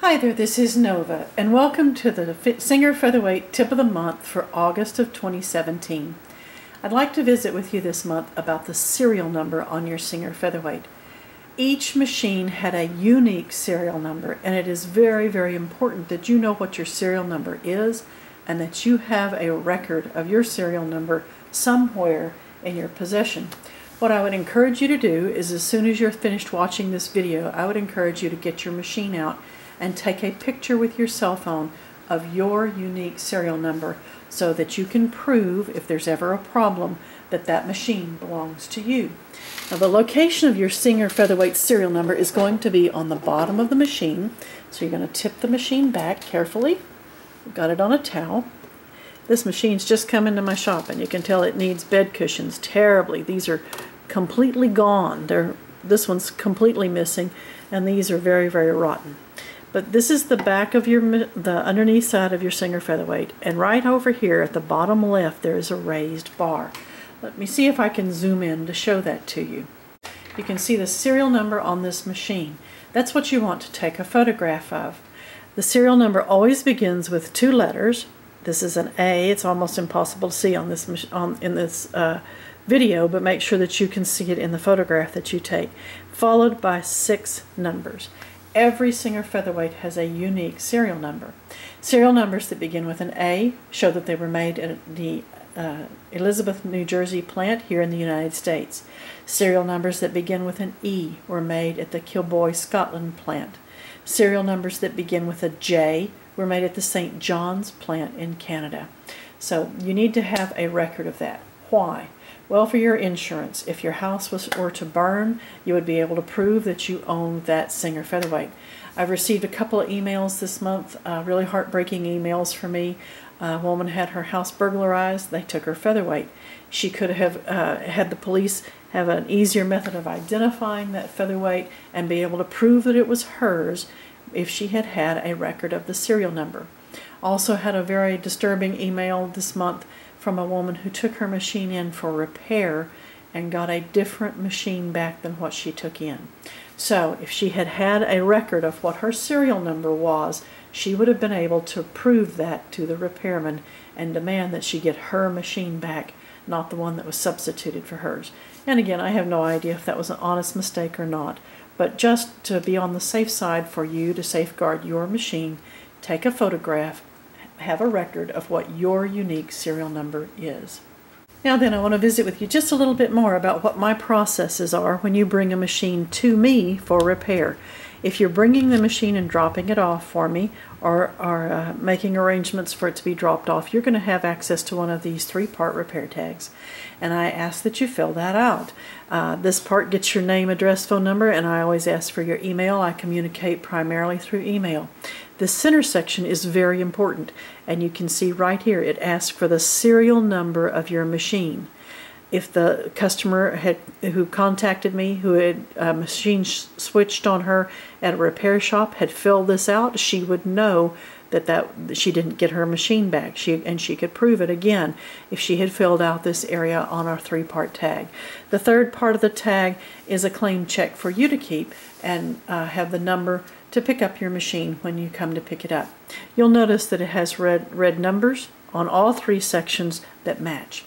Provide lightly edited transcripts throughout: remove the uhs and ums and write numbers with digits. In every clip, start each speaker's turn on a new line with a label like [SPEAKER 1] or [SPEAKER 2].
[SPEAKER 1] Hi there, this is Nova, and welcome to the Singer Featherweight Tip of the Month for August of 2017. I'd like to visit with you this month about the serial number on your Singer Featherweight. Each machine had a unique serial number, and it is very, very important that you know what your serial number is and that you have a record of your serial number somewhere in your possession. What I would encourage you to do is, as soon as you're finished watching this video, I would encourage you to get your machine out and take a picture with your cell phone of your unique serial number so that you can prove, if there's ever a problem, that that machine belongs to you. Now, the location of your Singer Featherweight serial number is going to be on the bottom of the machine. So you're going to tip the machine back carefully. I've got it on a towel. This machine's just come into my shop, and you can tell it needs bed cushions terribly. These are completely gone. This one's completely missing, and these are very, very rotten. But this is the back of the underneath side of your Singer Featherweight, and right over here at the bottom left there is a raised bar. Let me see if I can zoom in to show that to you. You can see the serial number on this machine. That's what you want to take a photograph of. The serial number always begins with two letters. This is an A. It's almost impossible to see on this video, but make sure that you can see it in the photograph that you take, followed by 6 numbers. Every Singer Featherweight has a unique serial number. Serial numbers that begin with an A show that they were made at the Elizabeth, New Jersey plant here in the United States. Serial numbers that begin with an E were made at the Kilboy, Scotland plant. Serial numbers that begin with a J were made at the St. John's plant in Canada. So you need to have a record of that. Why? Well, for your insurance. If your house were to burn, you would be able to prove that you own that Singer Featherweight. I've received a couple of emails this month, really heartbreaking emails for me. A woman had her house burglarized. They took her featherweight. She could have had the police have an easier method of identifying that featherweight and be able to prove that it was hers if she had had a record of the serial number. Also had a very disturbing email this month from a woman who took her machine in for repair and got a different machine back than what she took in. So if she had had a record of what her serial number was, she would have been able to prove that to the repairman and demand that she get her machine back, not the one that was substituted for hers. And again, I have no idea if that was an honest mistake or not, but just to be on the safe side for you to safeguard your machine, take a photograph, have a record of what your unique serial number is. Now then, I want to visit with you just a little bit more about what my processes are when you bring a machine to me for repair. If you're bringing the machine and dropping it off for me, or making arrangements for it to be dropped off, you're going to have access to one of these 3-part repair tags. And I ask that you fill that out. This part gets your name, address, phone number, and I always ask for your email. I communicate primarily through email. The center section is very important, and you can see right here it asks for the serial number of your machine. If the customer who contacted me, who had a machine switched on her at a repair shop, had filled this out, she would know that she didn't get her machine back. She could prove it again if she had filled out this area on our 3-part tag. The third part of the tag is a claim check for you to keep and have the number to pick up your machine when you come to pick it up. You'll notice that it has red numbers on all 3 sections that match.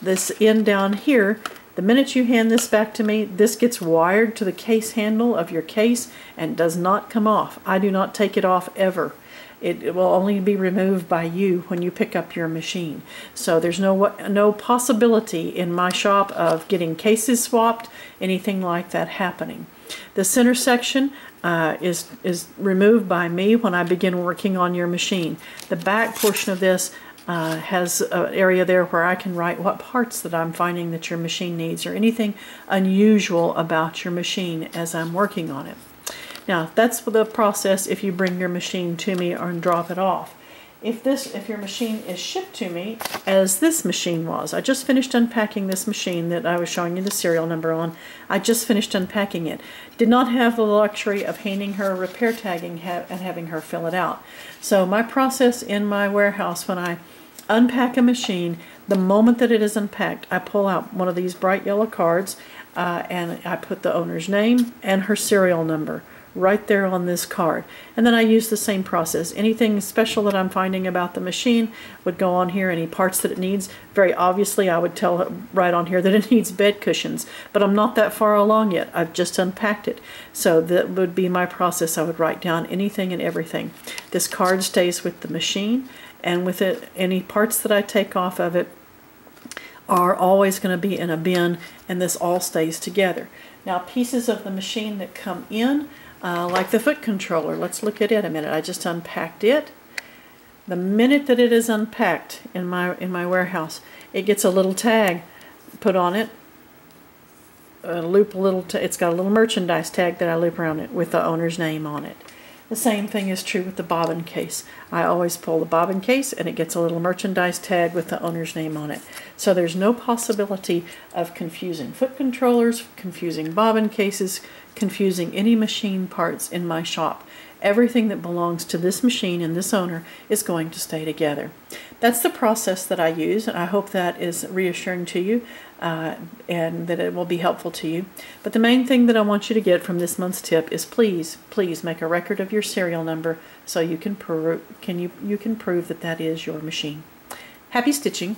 [SPEAKER 1] This end down here, the minute you hand this back to me, this gets wired to the case handle of your case and does not come off. I do not take it off ever. It will only be removed by you when you pick up your machine. So there's no possibility in my shop of getting cases swapped, anything like that happening. The center section is removed by me when I begin working on your machine. The back portion of this has an area there where I can write what parts that I'm finding that your machine needs or anything unusual about your machine as I'm working on it. Now, that's the process if you bring your machine to me or drop it off. If your machine is shipped to me, as this machine was, I just finished unpacking this machine that I was showing you the serial number on. I just finished unpacking it. Did not have the luxury of handing her repair tagging and having her fill it out. So my process in my warehouse, when I unpack a machine, the moment that it is unpacked, I pull out one of these bright yellow cards and I put the owner's name and her serial number right there on this card. And then I use the same process. Anything special that I'm finding about the machine would go on here. Any parts that it needs, very obviously I would tell it right on here that it needs bed cushions, but I'm not that far along yet. I've just unpacked it. So that would be my process. I would write down anything and everything. This card stays with the machine, and with it, any parts that I take off of it are always going to be in a bin, and this all stays together. Now, pieces of the machine that come in, like the foot controller, let's look at it a minute. I just unpacked it. The minute that it is unpacked in my warehouse, it gets a little tag put on it. It's got a little merchandise tag that I loop around it with the owner's name on it. The same thing is true with the bobbin case. I always pull the bobbin case and it gets a little merchandise tag with the owner's name on it. So there's no possibility of confusing foot controllers, confusing bobbin cases, confusing any machine parts in my shop. Everything that belongs to this machine and this owner is going to stay together. That's the process that I use, and I hope that is reassuring to you and that it will be helpful to you. But the main thing that I want you to get from this month's tip is please make a record of your serial number so you can prove that that is your machine. Happy stitching!